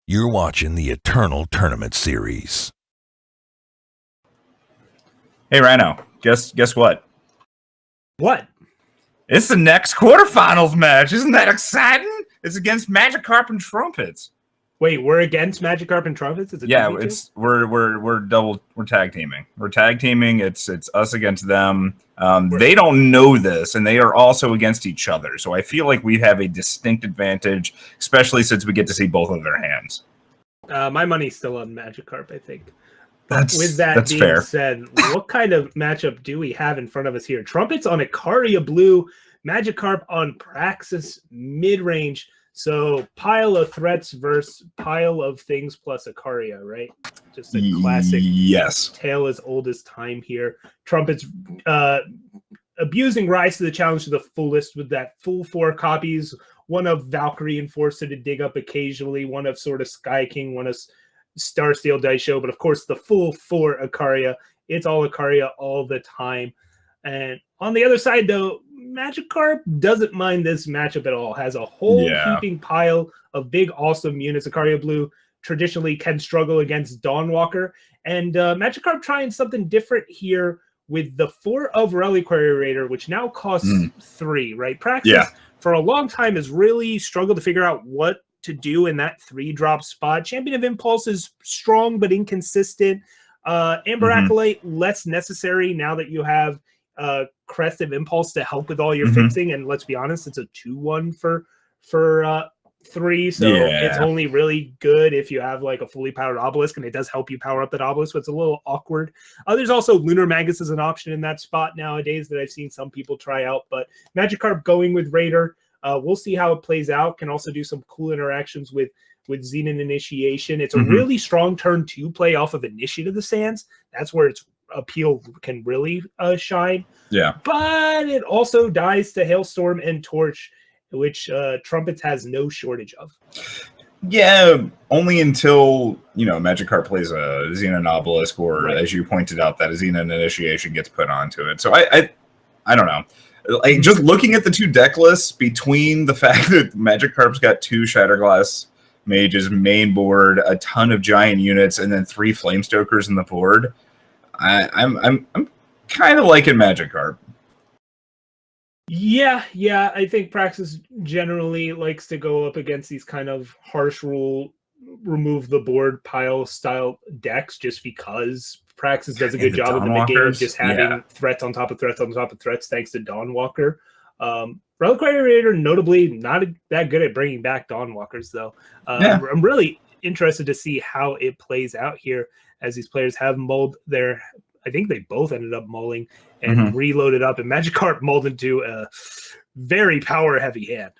You're watching the Eternal Tournament Series. Hey, Rhino, guess what? What? It's the next quarterfinals match. Isn't that exciting? It's against Magikarp and Trumpets. Wait, we're against Magikarp and Trumpets? We're tag teaming. We're tag teaming. It's us against them. They don't know this, and they are also against each other. So I feel like we have a distinct advantage, especially since we get to see both of their hands. My money's still on Magikarp, I think. That's being fair. said, what kind of matchup do we have in front of us here? Trumpets on Ikaria Blue, Magikarp on Praxis mid-range. So pile of threats versus pile of things plus Ikaria, right? Just a classic tale as old as time here. Trumpets abusing Rise to the Challenge to the fullest with that full 4 copies. One of Valkyrie and Forcer to dig up occasionally. One of sort of Sky King, one of Starsteel Dice Show, but of course the full 4 Ikaria. It's all Ikaria all the time. And on the other side, though, Magikarp doesn't mind this matchup at all. Has a whole heaping pile of big, awesome units. Ikaria Blue traditionally can struggle against Dawnwalker. And Magikarp trying something different here with the 4 of Reliquary Raider, which now costs 3, right? Praxis, for a long time, has really struggled to figure out what to do in that 3-drop spot. Champion of Impulse is strong but inconsistent. Amber Acolyte, less necessary now that you have Crest of Impulse to help with all your fixing. And let's be honest, it's a 2-1 for 3, so it's only really good if you have like a fully powered Obelisk, and it does help you power up that Obelisk, but it's a little awkward. There's also Lunar Magus as an option in that spot nowadays that I've seen some people try out, but Magikarp going with Raider. We'll see how it plays out. Can also do some cool interactions with Xenon Initiation. It's a really strong turn 2 play off of Initiative of the Sands. That's where its appeal can really shine. But it also dies to Hailstorm and Torch, which Trumpets has no shortage of. Only until, Magikarp plays a Xenon Obelisk, or as you pointed out, that a Xenon Initiation gets put onto it. So I don't know. Like, just looking at the 2 deck lists, between the fact that Magikarp's got 2 Shatterglass Mages main board, a ton of giant units, and then 3 Flamestokers in the board, I'm kind of liking Magikarp. I think Praxis generally likes to go up against these kind of harsh rule, remove the board pile style decks, just because Praxis does a good job of the mid-game of just having threats on top of threats on top of threats, thanks to Dawnwalker. Reliquary Raider, notably, not that good at bringing back Dawnwalkers, though. I'm really interested to see how it plays out here, as these players have mulled their... I think they both ended up mulling and reloaded up, and Magikarp mulled into a very power-heavy hand.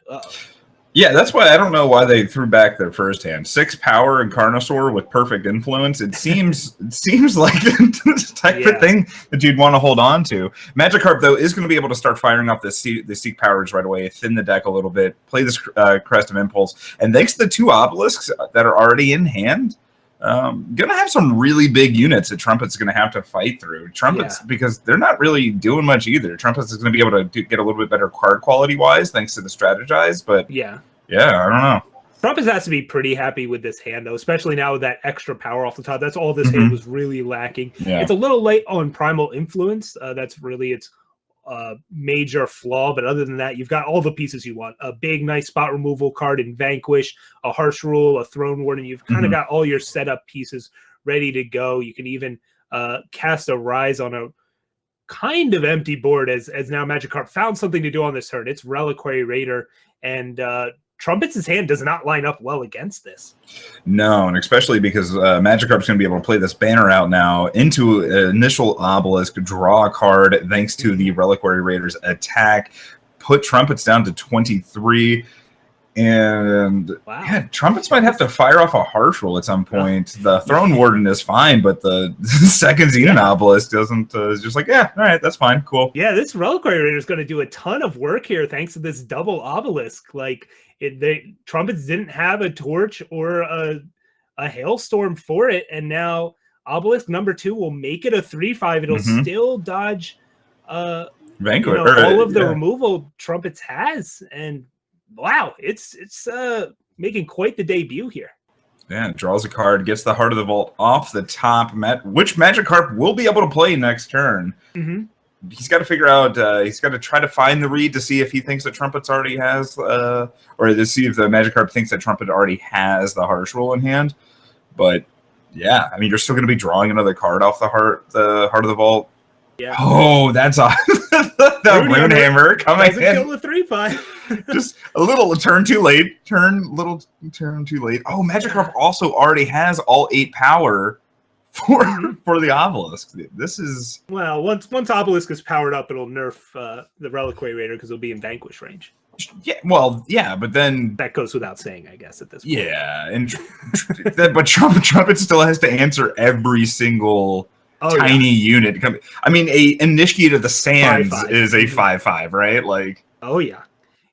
Yeah, that's why I don't know why they threw back their first hand. 6 power and Carnosaur with perfect influence. It seems like the type of thing that you'd want to hold on to. Magikarp, though, is going to be able to start firing off the Seek powers right away, thin the deck a little bit, play this Crest of Impulse, and thanks to the 2 obelisks that are already in hand, going to have some really big units that Trumpets going to have to fight through. Trumpets, because they're not really doing much either. Trumpets is going to be able to get a little bit better card quality-wise thanks to the Strategize, but I don't know. Trumpets has to be pretty happy with this hand, though, especially now with that extra power off the top. That's all this hand was really lacking. It's a little late on Primal Influence. That's really its major flaw, but other than that, you've got all the pieces you want. A big, nice spot removal card in Vanquish, a Harsh Rule, a Throne Warden. You've kind of got all your setup pieces ready to go. You can even cast a Rise on a kind of empty board, as now Magikarp found something to do on this turn. It's Reliquary Raider, and Trumpets' hand does not line up well against this. No, and especially because Magikarp's going to be able to play this banner out now into initial Obelisk, draw a card thanks to the Reliquary Raiders attack, put Trumpets down to 23. And Trumpets might have to fire off a Harsh Rule at some point. The Throne Warden is fine, but the second Xenon Obelisk doesn't. Is just like, all right, that's fine, cool. Yeah, this Reliquary Raider is going to do a ton of work here thanks to this double Obelisk. Like, Trumpets didn't have a Torch or a Hailstorm for it, and now Obelisk number 2 will make it a 3/5. It'll still dodge Vanquish all of the removal Trumpets has, and wow, it's making quite the debut here. Yeah, draws a card, gets the Heart of the Vault off the top, which Magikarp will be able to play next turn. He's got to figure out, he's got to try to find the read to see if he thinks that Trumpets already has, or to see if the Magikarp thinks that Trumpet already has the Harsh Rule in hand. But yeah, I mean, you're still going to be drawing another card off the Heart of the Vault. Yeah. Oh, that's awesome. The Runehammer coming in. Kill the 3/5. Just a little turn too late. Turn too late. Oh, Magikarp also already has all 8 power for the Obelisk. This is well, once Obelisk is powered up, it'll nerf the Reliquary Raider because it'll be in Vanquish range. Yeah, well, yeah, but then that goes without saying, I guess, at this point. Yeah, and but Trumpet still has to answer every single tiny unit. I mean, a Initiate of the Sands 5/5 is a 5/5, right? Like, oh yeah,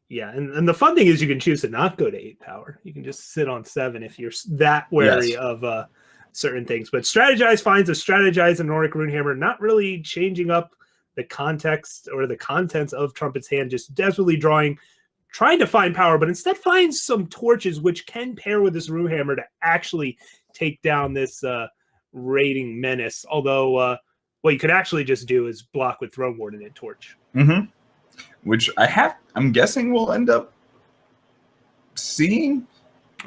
yeah, and the fun thing is you can choose to not go to 8 power. You can just sit on 7 if you're that wary of certain things. But Strategize finds a Strategize and Nordic Runehammer, not really changing up the context or the contents of Trumpet's hand, just desperately trying to find power, but instead finds some torches which can pair with this Runehammer to actually take down this raiding menace. Although what you could actually just do is block with Throne Warden and Torch. Which I'm guessing we'll end up seeing.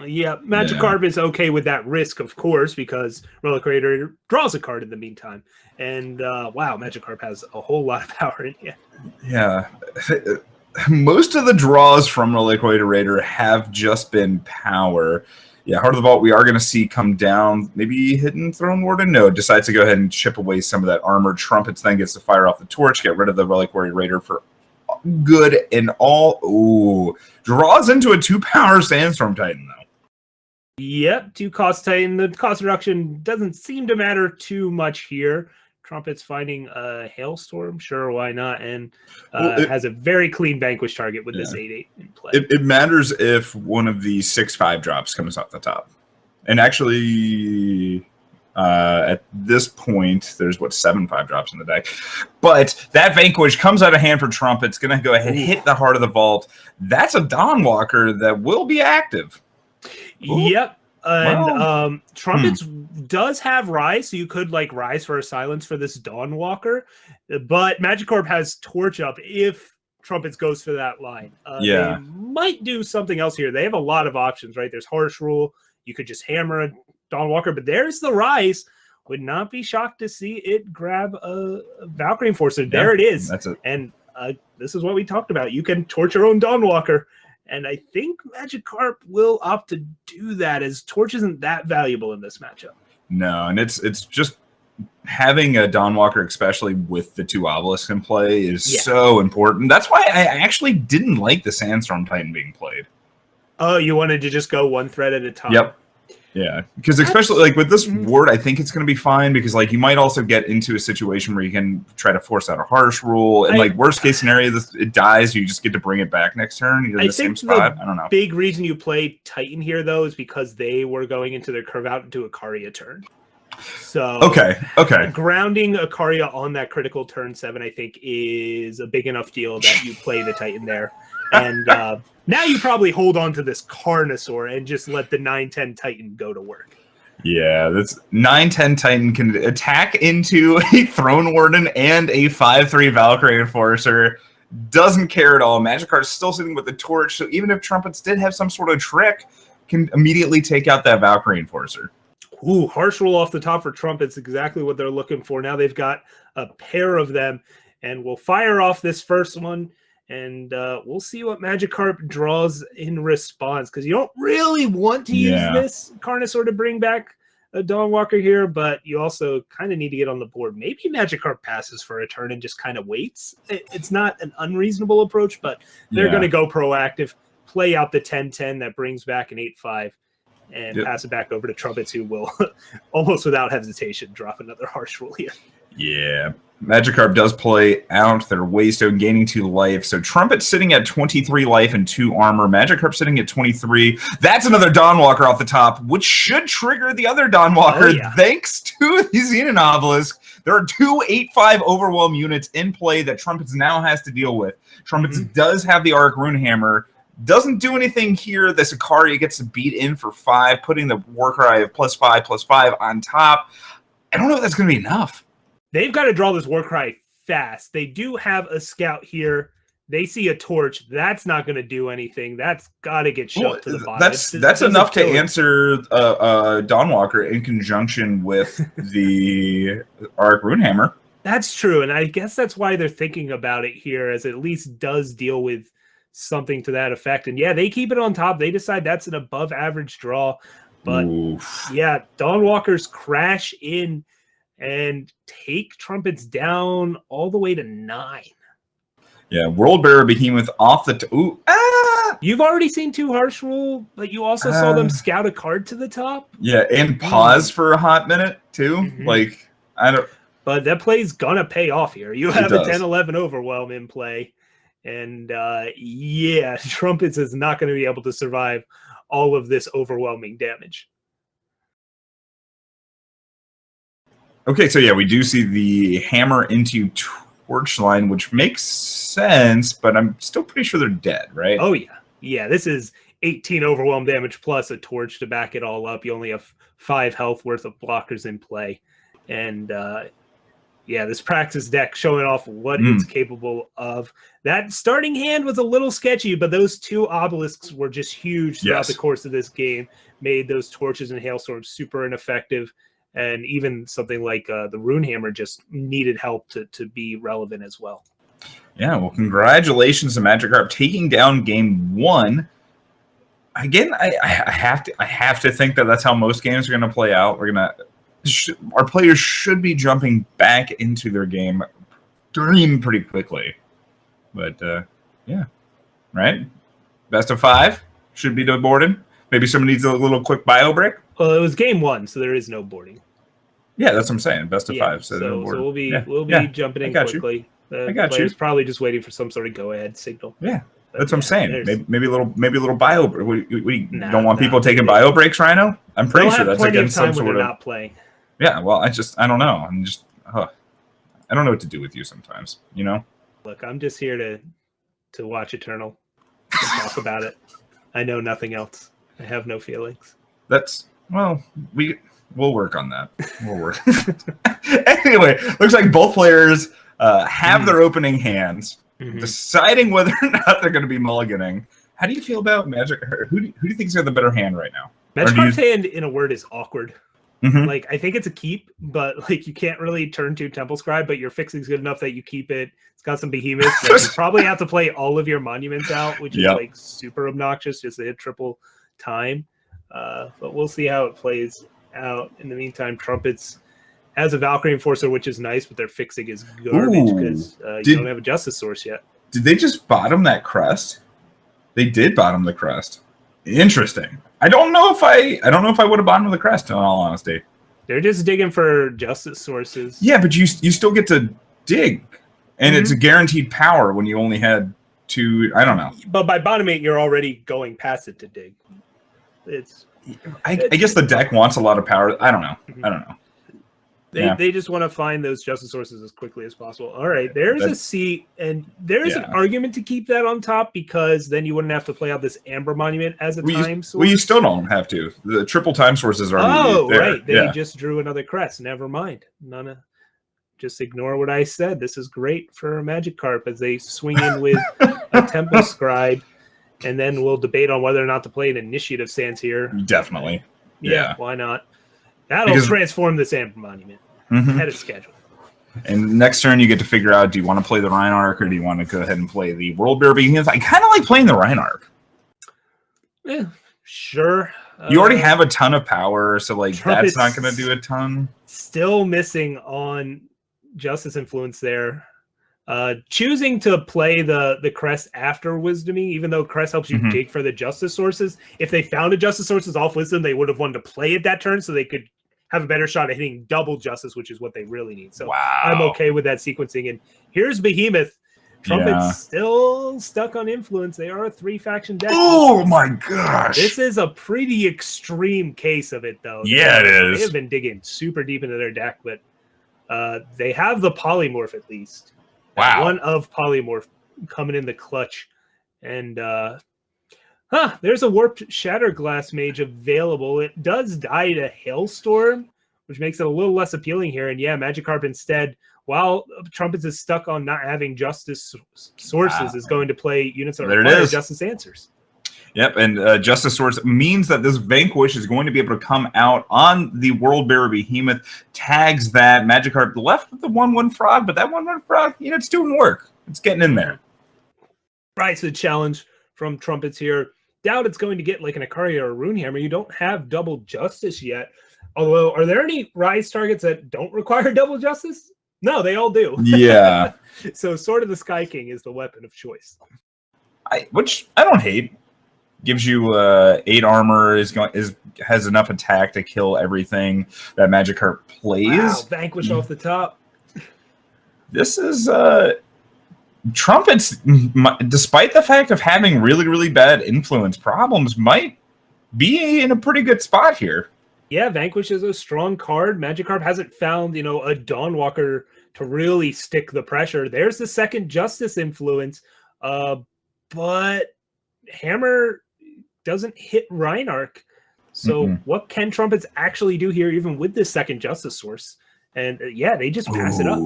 Yeah, Magikarp is okay with that risk, of course, because Reliquary Raider draws a card in the meantime. And wow, Magikarp has a whole lot of power in here. Yeah. Most of the draws from Reliquary Raider have just been power. Yeah, Heart of the Vault we are going to see come down. Maybe Hidden Throne Warden? No, decides to go ahead and chip away some of that armor. Trumpets then gets to fire off the Torch, get rid of the Reliquary Raider for good and all. Ooh, draws into a 2-power Sandstorm Titan, though. Yep, 2-cost Titan. The cost reduction doesn't seem to matter too much here. Trumpet's finding a Hailstorm, sure, why not? And has a very clean Vanquish target with this 8/8 in play. It matters if one of the 6/5 drops comes off the top. And actually, at this point, there's 7/5 drops in the deck. But that Vanquish comes out of hand for Trumpet. It's going to go ahead and hit the Heart of the Vault. That's a Dawnwalker that will be active. Ooh. Yep. And Trumpets does have Rise, so you could Rise for a Silence for this Dawnwalker. But Magikarp has Torch up if Trumpets goes for that line. They might do something else here. They have a lot of options, right? There's Harsh Rule. You could just hammer a Dawnwalker, but there's the Rise. Would not be shocked to see it grab a Valkyrie Enforcer. There it is. That's it. And this is what we talked about. You can torch your own Dawnwalker. And I think Magikarp will opt to do that, as Torch isn't that valuable in this matchup. No, and it's just having a Dawnwalker, especially with the 2 Obelisks in play, is so important. That's why I actually didn't like the Sandstorm Titan being played. Oh, you wanted to just go one thread at a time? Yep. Yeah, because especially with this ward, I think it's going to be fine because you might also get into a situation where you can try to force out a Harsh Rule, and worst case scenario, it dies. You just get to bring it back next turn. You're in the same spot. I don't know. Big reason you play Titan here though is because they were going into their curve out into Ikaria turn. So okay, grounding Ikaria on that critical turn 7, I think, is a big enough deal that you play the Titan there. And now you probably hold on to this Carnosaur and just let the 9/10 Titan go to work. Yeah, this 9/10 Titan can attack into a Throne Warden and a 5/3 Valkyrie Enforcer. Doesn't care at all. Magikarp's still sitting with the Torch, so even if Trumpets did have some sort of trick, can immediately take out that Valkyrie Enforcer. Ooh, Harsh Rule off the top for Trumpets, exactly what they're looking for. Now they've got a pair of them, and we'll fire off this first one. And we'll see what Magikarp draws in response, because you don't really want to use this Carnosaur to bring back a Dawnwalker here, but you also kind of need to get on the board. Maybe Magikarp passes for a turn and just kind of waits. It's not an unreasonable approach, but they're going to go proactive, play out the 10/10 that brings back an 8/5, and pass it back over to Trumpets, who will almost without hesitation drop another Harsh Rule here. Yeah. Magikarp does play out their Waystone, gaining 2 life. So Trumpet sitting at 23 life and 2 armor. Magikarp sitting at 23. That's another Dawnwalker off the top, which should trigger the other Dawnwalker thanks to the Xenon Obelisk. There are 2 8/5 Overwhelm units in play that Trumpets now has to deal with. Trumpets does have the Arc Runehammer. Doesn't do anything here. The Sicaria gets to beat in for 5, putting the Warcry of +5/+5 on top. I don't know if that's going to be enough. They've got to draw this Warcry fast. They do have a scout here. They see a torch. That's not going to do anything. That's got to get shoved to the bottom. That's enough to answer Dawnwalker in conjunction with the Arc Runehammer. That's true, and I guess that's why they're thinking about it here, as it at least does deal with something to that effect. And yeah, they keep it on top. They decide that's an above average draw. But yeah, Dawnwalkers crash in and take Trumpets down all the way to 9. Yeah, Worldbearer Behemoth off the You've already seen 2 harsh rule, but you also saw them scout a card to the top. Yeah, and pause for a hot minute too. Mm-hmm. Like, I don't. But that play's gonna pay off here. You have a 10-11 overwhelm in play. And yeah, Trumpets is not going to be able to survive all of this overwhelming damage. Okay, so yeah, we do see the hammer into Torchline, which makes sense, but I'm still pretty sure they're dead, right? Oh, yeah. Yeah, this is 18 overwhelm damage plus a torch to back it all up. You only have 5 health worth of blockers in play. And yeah, this practice deck showing off what it's capable of. That starting hand was a little sketchy, but those 2 obelisks were just huge throughout the course of this game. Made those torches and hailstorms super ineffective. And even something like the Runehammer just needed help to be relevant as well. Yeah, well, congratulations to Magikarp taking down game 1. Again, I have to think that that's how most games are going to play out. Our players should be jumping back into their game pretty quickly. But, yeah. Right? Best of 5 should be boarded. Maybe somebody needs a little quick bio break. Well, it was game 1, so there is no boarding. Yeah, that's what I'm saying. Best of 5. So we'll be jumping in quickly. I got you. Probably just waiting for some sort of go-ahead signal. Yeah, that's what I'm saying. Maybe a little bio break. We don't want people taking bio breaks, Rhino? I'm pretty sure that's against some sort of not playing. Yeah, well, I don't know. I don't know what to do with you sometimes, you know? Look, I'm just here to watch Eternal and talk about it. I know nothing else. I have no feelings. We'll work on that. We'll work. Anyway, looks like both players have their opening hands, deciding whether or not they're going to be mulliganing. How do you feel about Magic? Who do you think's got the better hand right now? Magikarp's hand, in a word, is awkward. Like, I think it's a keep, but like you can't really turn to Temple Scribe, but your fixing's good enough that you keep it. It's got some behemoths. Like, you probably have to play all of your monuments out, which is like super obnoxious just to hit triple time. But we'll see how it plays out. In the meantime, Trumpets has a Valkyrie Enforcer, which is nice, but their fixing is garbage because you don't have a Justice Source yet. Did they just bottom that crest? They did bottom the crest. Interesting. I don't know if I would have bottomed the crest, in all honesty. They're just digging for Justice Sources. Yeah, but you still get to dig, and it's a guaranteed power when you only had 2. I don't know. But by bottoming, you're already going past it to dig. I guess the deck wants a lot of power. I don't know. They just want to find those Justice Sources as quickly as possible. All right, there's a seat, and there's an argument to keep that on top because then you wouldn't have to play out this Amber Monument as a time source. Well, you still don't have to. The triple time sources are there. Right. They just drew another crest. Never mind. Just ignore what I said. This is great for Magikarp as they swing in with a Temple Scribe, and then we'll debate on whether or not to play an Initiative Stance here. Definitely. Yeah. Why not? That'll transform this Amber Monument. Ahead of schedule. And next turn, you get to figure out, do you want to play the Rhinarch or do you want to go ahead and play the Worldbearer Behemoth? I kind of like playing the Rhinarch. Yeah, sure. You already have a ton of power, so like that's not going to do a ton. Still missing on Justice Influence there. Choosing to play the Crest after Wisdoming, even though Crest helps you dig for the Justice Sources. If they found a Justice Sources off Wisdom, they would have wanted to play it that turn so they could have a better shot at hitting double Justice, which is what they really need. So I'm okay with that sequencing. And here's Behemoth. Trumpet's still stuck on Influence. They are a 3-faction deck. Oh my gosh. This is a pretty extreme case of it, though. Yeah, it is. They have been digging super deep into their deck, but they have the Polymorph at least. Wow. One of Polymorph coming in the clutch. And There's a Warped Shatterglass Mage available. It does die to Hailstorm, which makes it a little less appealing here. And yeah, Magikarp instead, while Trumpets is stuck on not having Justice sources, is going to play units that require Justice answers. Yep, and Justice Source means that this Vanquish is going to be able to come out on the World Bearer Behemoth, tags that Magikarp left with the 1/1 Frog, but that 1/1 Frog, it's doing work. It's getting in there. Right, so the challenge from Trumpets here. Doubt it's going to get like an Ikaria or a Runehammer. You don't have double Justice yet. Although, are there any Rise targets that don't require double Justice? No, they all do. Yeah. So Sword of the Sky King is the weapon of choice. Which I don't hate. Gives you 8 armor, has enough attack to kill everything that Magikarp plays. Wow, Vanquish off the top. This is Trumpets, despite the fact of having really, really bad influence problems, might be in a pretty good spot here. Yeah, Vanquish is a strong card. Magikarp hasn't found, a Dawnwalker to really stick the pressure. There's the second Justice influence, but Hammer doesn't hit Reinarch. So what can Trumpets actually do here, even with this second Justice source? And yeah, they just pass it up.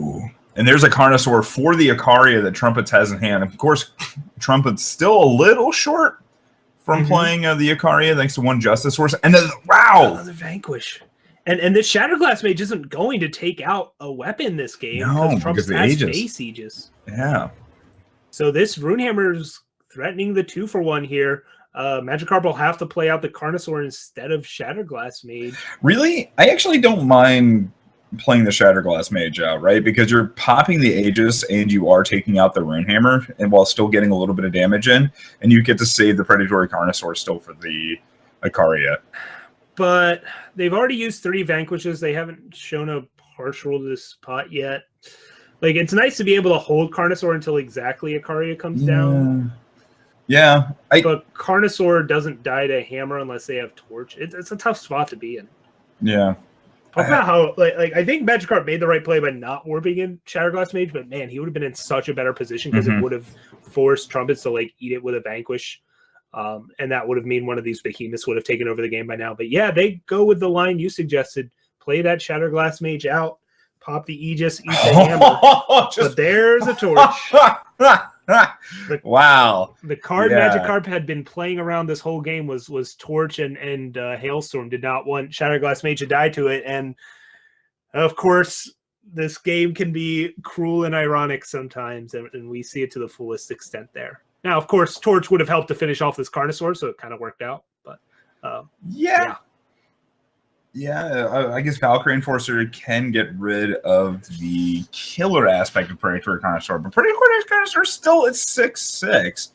And there's a Carnosaur for the Ikaria that Trumpets has in hand. Of course, Trumpets still a little short from playing the Ikaria thanks to one Justice source. And then, wow! Another Vanquish. And this Shatterglass Mage isn't going to take out a weapon this game. No, Trumpets has face sieges. Yeah. So this Runehammer's threatening the 2-for-1 here. Magikarp will have to play out the Carnosaur instead of Shatterglass Mage. Really? I actually don't mind playing the Shatterglass Mage out, right? Because you're popping the Aegis and you are taking out the Runehammer, and while still getting a little bit of damage in, and you get to save the Predatory Carnosaur still for the Ikaria. But they've already used 3 Vanquishes. They haven't shown a partial to this spot yet. Like, it's nice to be able to hold Carnosaur until exactly Ikaria comes down. Yeah. But Carnosaur doesn't die to Hammer unless they have Torch. It's a tough spot to be in. Yeah. Talk about how, like I think Magikarp made the right play by not warping in Shatterglass Mage, but man, he would have been in such a better position because it would have forced Trumpets to like eat it with a Vanquish. And that would have mean one of these behemoths would have taken over the game by now. But yeah, they go with the line you suggested. Play that Shatterglass Mage out, pop the Aegis, eat the Hammer. But there's a Torch. Wow. The card Magikarp had been playing around this whole game was Torch and Hailstorm. Did not want Shatterglass Mage to die to it. And of course, this game can be cruel and ironic sometimes, and we see it to the fullest extent there. Now, of course, Torch would have helped to finish off this Carnosaur, so it kind of worked out. But yeah. I guess Valkyrie Enforcer can get rid of the killer aspect of Predatory Carnosaur, but Predatory Carnosaur still at 6/6.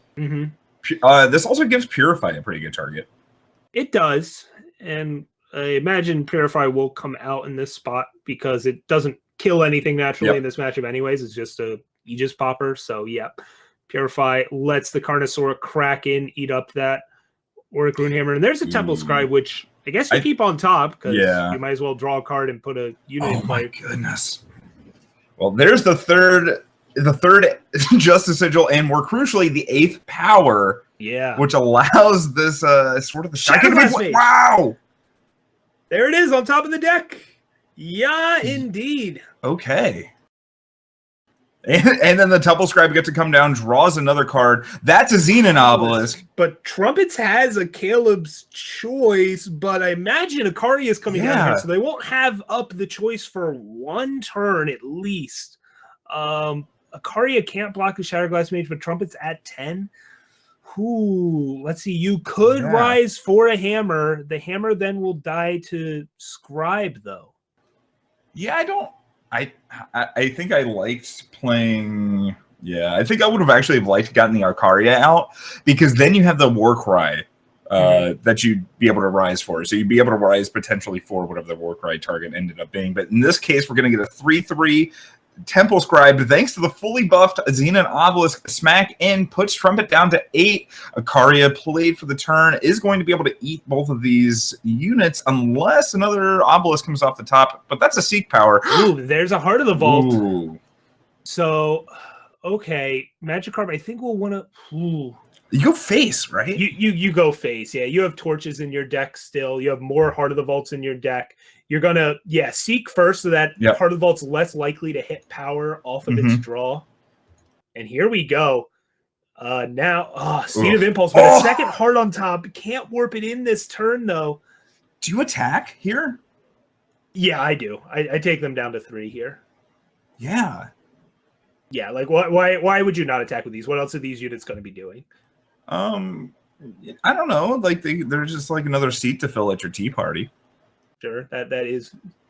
This also gives Purify a pretty good target. It does, and I imagine Purify will come out in this spot because it doesn't kill anything naturally in this matchup anyways. It's just a Aegis popper, so Purify lets the Carnosaur crack in, eat up that Auric Runehammer. And there's a Temple Scribe, which I guess you keep on top because you might as well draw a card and put a unit in play. Oh my goodness. Well, there's the third Justice Sigil, and more crucially, the 8th power. Yeah. Which allows this sort of the Shatterglass Mage. Wow. There it is on top of the deck. Yeah, indeed. Okay. And then the Temple Scribe gets to come down, draws another card. That's a Xenon Obelisk. But Trumpets has a Caleb's Choice, but I imagine Ikaria is coming down here, so they won't have up the choice for one turn at least. Ikaria can't block the Shatterglass Mage, but Trumpets at 10. Ooh, let's see. You could rise for a Hammer. The Hammer then will die to Scribe, though. Yeah, I think I liked playing. Yeah, I think I would have actually liked gotten the Ikaria out, because then you have the Warcry that you'd be able to rise for. So you'd be able to rise potentially for whatever the Warcry target ended up being. But in this case, we're going to get a 3/3 Temple Scribe, thanks to the fully buffed Xenon Obelisk. Smack in, puts Trumpet down to 8. Ikaria, played for the turn, is going to be able to eat both of these units unless another Obelisk comes off the top. But that's a Seek power. Ooh, there's a Heart of the Vault. Ooh. So, okay, Magikarp, I think we'll want to... You go face, right? You go face. Yeah, you have torches in your deck still. You have more Heart of the Vaults in your deck. You're gonna seek first so that Heart of the Vault's less likely to hit power off of its draw. And here we go. Now, Seed of Impulse, but a second heart on top. Can't warp it in this turn though. Do you attack here? Yeah, I do. I take them down to 3 here. Yeah. Yeah, like why would you not attack with these? What else are these units going to be doing? I don't know. Like they're just like another seat to fill at your tea party. Sure, that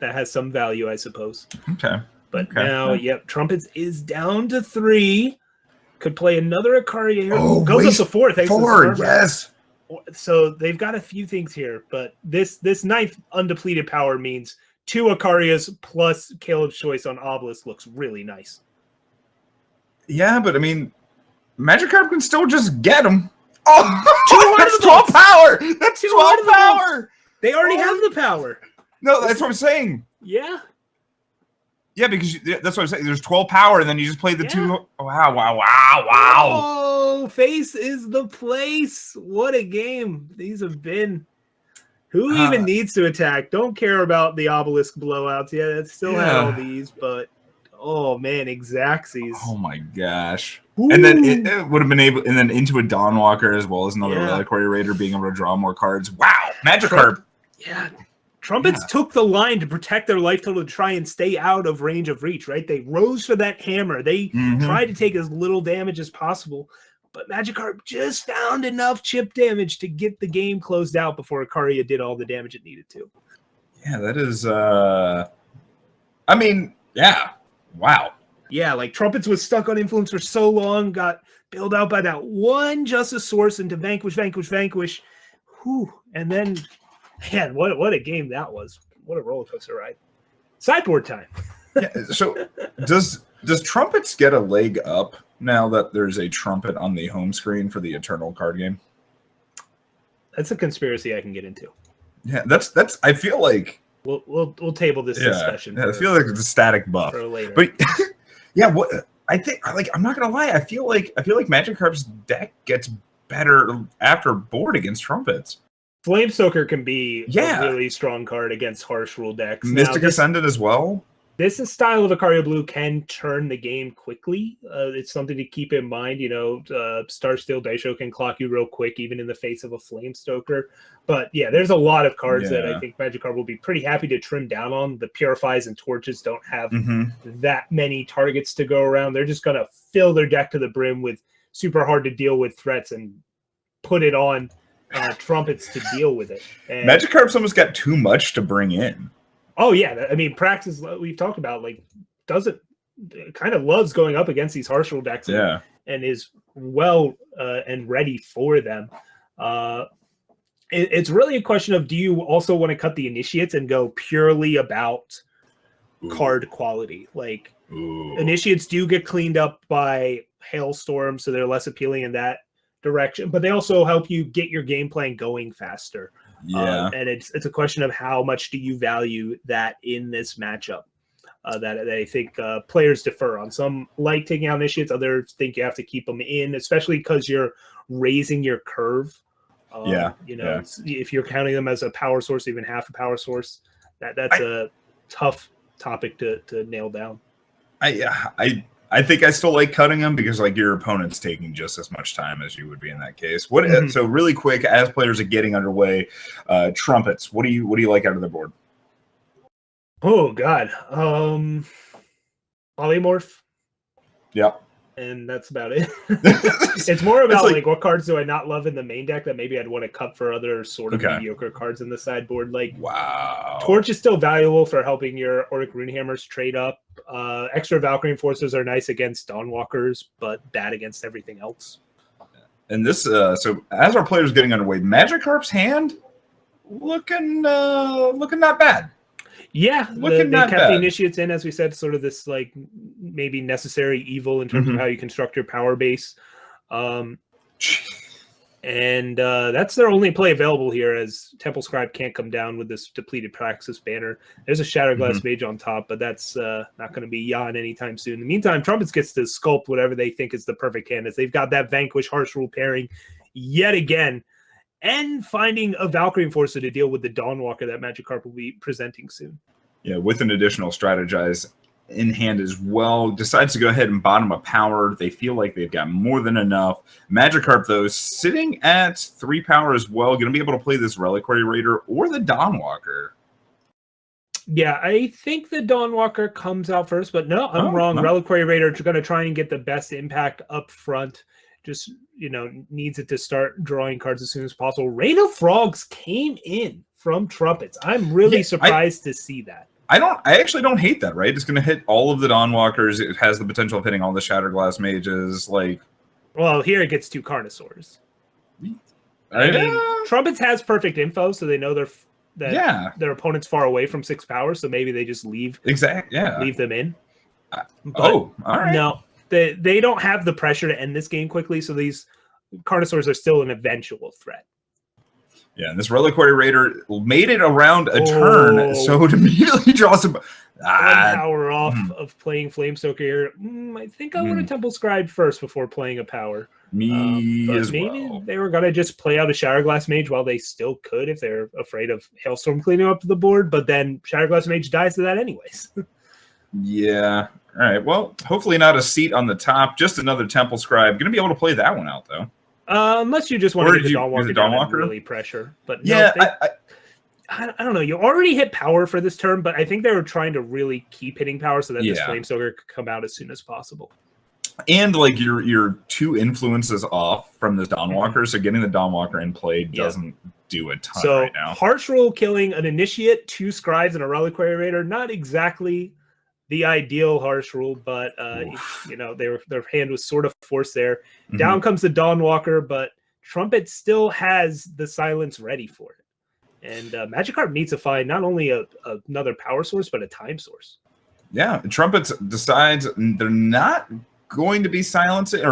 has some value, I suppose. Okay. But now, Trumpets is down to 3. Could play another Ikaria here. Goes up to 4. Thanks 4, yes. So they've got a few things here, but this 9th undepleted power means 2 Ikarias plus Caleb's Choice on Obelisk looks really nice. Yeah, but I mean, Magikarp can still just get them. Oh, that's 12 power. That's 12 power. They already have the power. No, that's what I'm saying. Yeah. Yeah, because that's what I'm saying. There's 12 power, and then you just play the 2. Oh, wow. Oh, face is the place. What a game these have been. Who even needs to attack? Don't care about the Obelisk blowouts. Yeah, it still had all these, but oh man, Exaxes. Oh my gosh. Ooh. And then it would have been able, and then into a Dawnwalker as well as another Reliquary Raider being able to draw more cards. Wow, Magikarp. Yeah. Trumpets took the line to protect their life total to try and stay out of range of reach, right? They rose for that hammer. They tried to take as little damage as possible, but Magikarp just found enough chip damage to get the game closed out before Ikaria did all the damage it needed to. Yeah, that is, I mean, yeah. Wow. Yeah, like Trumpets was stuck on influence for so long, got bailed out by that one Justice Source into Vanquish. Whew. And then, man, what a game that was. What a roller coaster ride. Sideboard time. Yeah, so does Trumpets get a leg up now that there's a Trumpet on the home screen for the Eternal card game? That's a conspiracy I can get into. Yeah, that's I feel like we'll table this discussion. Yeah, I feel like it's a static buff for later. But yeah, what I think, like, I'm not gonna lie, I feel like Magikarp's deck gets better after board against Trumpets. Flamestoker can be a really strong card against harsh rule decks. Mystic Ascendant as well. This is style of Ikaria Blue can turn the game quickly. It's something to keep in mind. You know, Starsteel Daisho can clock you real quick, even in the face of a Flamestoker. But yeah, there's a lot of cards that I think Magikarp will be pretty happy to trim down on. The Purifies and Torches don't have that many targets to go around. They're just going to fill their deck to the brim with super hard to deal with threats and put it on Trumpets to deal with it. And Magikarp's almost got too much to bring in. Oh yeah, I mean, Praxis we've talked about kind of loves going up against these harsh rule decks, and is well and ready for them. It's really a question of, do you also want to cut the initiates and go purely about card quality? Like initiates do get cleaned up by Hailstorm, so they're less appealing in that direction, but they also help you get your game plan going faster. And it's a question of how much do you value that in this matchup that I think players defer on. Some like taking out initiates, others think you have to keep them in, especially because you're raising your curve. If you're counting them as a power source, even half a power source, that's a tough topic to nail down. I think I still like cutting them because, like, your opponent's taking just as much time as you would be in that case. So really quick, as players are getting underway, Trumpets, what do you like out of the board? Oh God, Polymorph. Yep. And that's about it. It's more about like what cards do I not love in the main deck that maybe I'd want to cut for other sort of mediocre cards in the sideboard. Like, wow, Torch is still valuable for helping your Auric Runehammers trade up. Extra Valkyrie Enforcers are nice against Dawnwalkers, but bad against everything else. And this, so as our players getting underway, Magikarp's hand looking not bad. Yeah, they kept the initiates in, as we said, sort of this like maybe necessary evil in terms of how you construct your power base. And that's their only play available here, as Temple Scribe can't come down with this depleted Praxis banner. There's a Shatterglass Mage on top, but that's not going to be Jan anytime soon. In the meantime, Trumpets gets to sculpt whatever they think is the perfect candidates. They've got that Vanquish Harsh Rule pairing yet again, and finding a Valkyrie Enforcer to deal with the Dawnwalker that Magikarp will be presenting soon. Yeah, with an additional strategize in hand as well. Decides to go ahead and bottom a power. They feel like they've got more than enough. Magikarp, though, sitting at 3 power as well. Going to be able to play this Reliquary Raider or the Dawnwalker. Yeah, I think the Dawnwalker comes out first, but no, I'm wrong. No. Reliquary Raider is going to try and get the best impact up front. Just, needs it to start drawing cards as soon as possible. Rain of Frogs came in from Trumpets. I'm really surprised to see that. I actually don't hate that, right? It's going to hit all of the Dawnwalkers. It has the potential of hitting all the Shatterglass Mages. Well, here it gets 2 Carnosaurs. I mean, Trumpets has perfect info, so they know their opponent's far away from 6 power, so maybe they just leave them in. All right. No, they don't have the pressure to end this game quickly, so these Carnosaurs are still an eventual threat. Yeah, and this Reliquary Raider made it around a turn, so it immediately draws some... 1 power off of playing Flamestoker here. I think I would have Temple Scribed first before playing a power. Maybe they were going to just play out a Shatterglass Mage while they still could if they're afraid of Hailstorm cleaning up the board, but then Shatterglass Mage dies to that anyways. Yeah. All right, well, hopefully not a seat on the top, just another Temple Scribe. Going to be able to play that one out, though. Unless you just want to get the Dawnwalker really pressure. But no, I don't know. You already hit power for this turn, but I think they were trying to really keep hitting power so that this Flamestoker could come out as soon as possible. And your 2 influences off from the Dawnwalker, so getting the Dawnwalker in play doesn't do a ton right now. Harsh Rule killing an Initiate, 2 Scribes, and a Reliquary Raider. Not exactly the ideal Harsh Rule, but their hand was sort of forced there. Down comes the Dawnwalker, but Trumpet still has the silence ready for it. And Magikarp needs to find not only another power source, but a time source. Yeah, Trumpet decides they're not going to be silencing,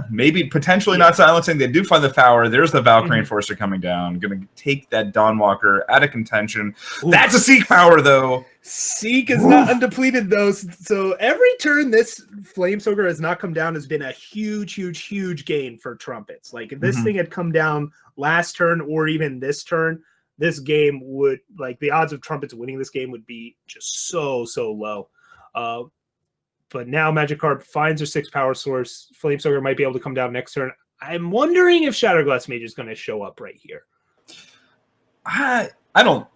maybe potentially not silencing. They do find the power. There's the Valkyrie Enforcer coming down. Going to take that Dawnwalker out of contention. Ooh. That's a Seek power, though. Seek is not undepleted, though. So every turn this Flamestoker has not come down has been a huge, huge, huge gain for Trumpets. Like, if this thing had come down last turn or even this turn, this game would, the odds of Trumpets winning this game would be just so, so low. But now Magikarp finds her 6 power source. Flamestoker might be able to come down next turn. I'm wondering if Shatterglass Mage is going to show up right here. I don't.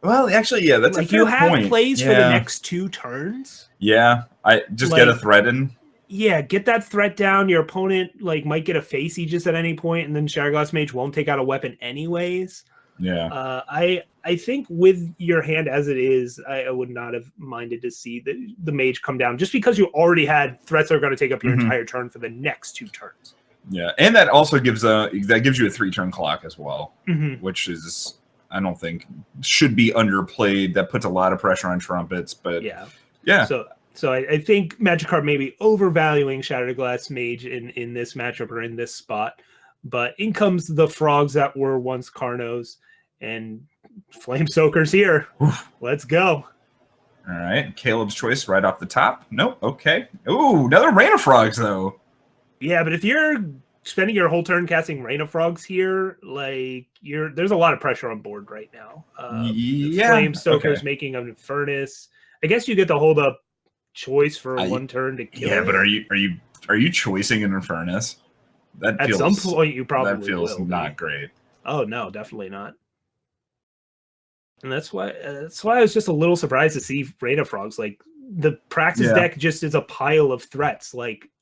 Well, actually, yeah, that's a fair point. You have plays for the next 2 turns. Yeah, I just get a threat in. Yeah, get that threat down. Your opponent might get a face Aegis at any point, and then Shatterglass Mage won't take out a weapon anyways. Yeah. I think with your hand as it is, I would not have minded to see the Mage come down, just because you already had threats that are going to take up your entire turn for the next 2 turns. Yeah, and that also gives you a 3-turn clock as well, which is, I don't think, should be underplayed. That puts a lot of pressure on Trumpets, but yeah. So I think Magikarp may be overvaluing Shatterglass Mage in this matchup or in this spot. But in comes the Frogs that were once Carnos, and Flamestoker's here. Let's go. All right, Caleb's choice right off the top. Nope, okay. Ooh, another Rain of Frogs, though. Yeah, but if you're spending your whole turn casting Rain of Frogs here, there's a lot of pressure on board right now. Flamestoker's making an Infernus. I guess you get to hold up choice for 1 turn to kill. Yeah, but are you choosing an Infernus? At some point, you probably that feels not great. Oh no, definitely not. And that's why I was just a little surprised to see Rain of Frogs. The Praxis deck just is a pile of threats.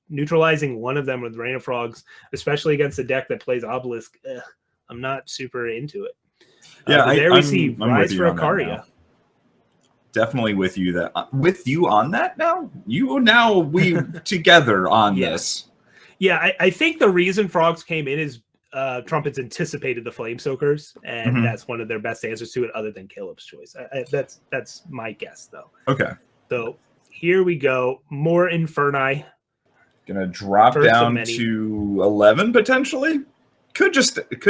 Neutralizing one of them with Rain of Frogs, especially against a deck that plays Obelisk, I'm not super into it. Yeah, we see Rise for Ikaria. Definitely with you on that now. We together on this. Yeah, I think the reason Frogs came in is Trumpets anticipated the Flamestokers, and that's one of their best answers to it, other than Caleb's choice. That's my guess, though. Okay. So here we go. More Inferni. Gonna drop down to 11 potentially. Could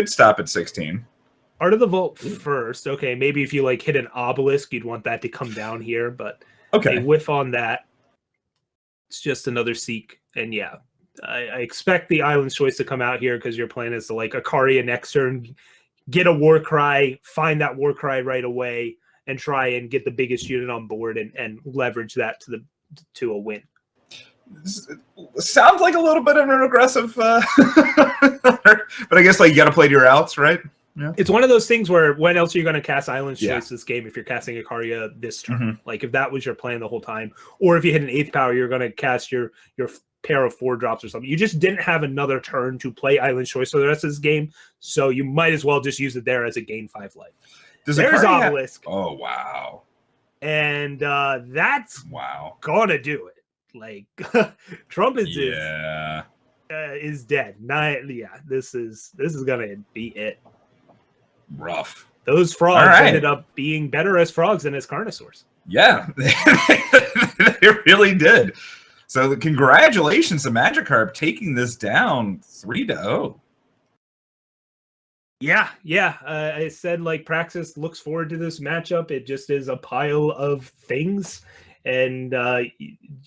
stop at 16. Art of the Vault first. Okay, maybe if you hit an Obelisk, you'd want that to come down here, but a whiff on that. It's just another Seek, and I expect the Island's Choice to come out here because your plan is to like Ikaria next turn, get a War Cry, find that War Cry right away, and try and get the biggest unit on board and leverage that to a win. Sounds like a little bit of an aggressive, but I guess like you got to play to your outs, right? Yeah. It's one of those things where when else are you going to cast Island's Yeah. Choice this game if you're casting Ikaria this turn? Mm-hmm. Like if that was your plan the whole time, or if you hit an 8th power, you're going to cast your pair of 4 drops or something. You just didn't have another turn to play Island's Choice for the rest of this game, so you might as well just use it there as a gain 5 life. There's Obelisk. Oh wow! And that's wow. Gonna do it. Like Trumpets Yeah. is dead. This is gonna be it. Rough. Those frogs ended up being better as frogs than as Carnosaurs. Yeah, they really did. So congratulations to Magikarp taking this down 3-0. Yeah. I said like Praxis looks forward to this matchup. It just is a pile of things. And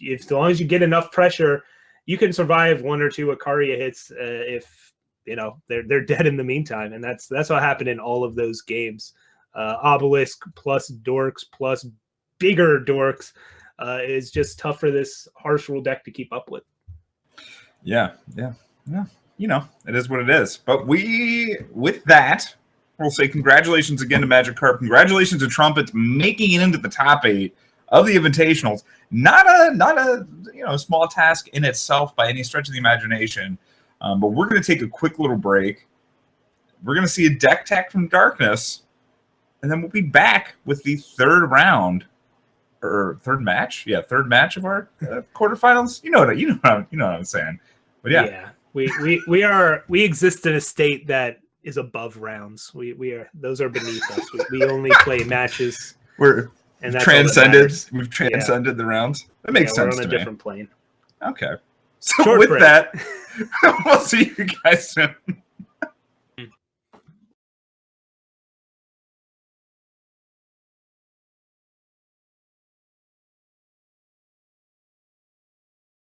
if as long as you get enough pressure, you can survive 1 or 2 Ikaria hits if you know they're dead in the meantime. And that's what happened in all of those games. Obelisk plus Dorks plus bigger Dorks is just tough for this harsh rule deck to keep up with. Yeah. You know, it is what it is. But with that, we'll say congratulations again to Magikarp. Congratulations to Trumpets making it into the top 8 of the Invitationals. Not a small task in itself by any stretch of the imagination. But we're going to take a quick little break. We're going to see a deck tech from Darkness, and then we'll be back with the third round or third match. Yeah, third match of our quarterfinals. You know what I'm saying. But yeah. We exist in a state that is above rounds. Those are beneath us. We only play matches. We've transcended the rounds. That makes sense. We're on a different plane. Okay. So with that, we'll see you guys soon.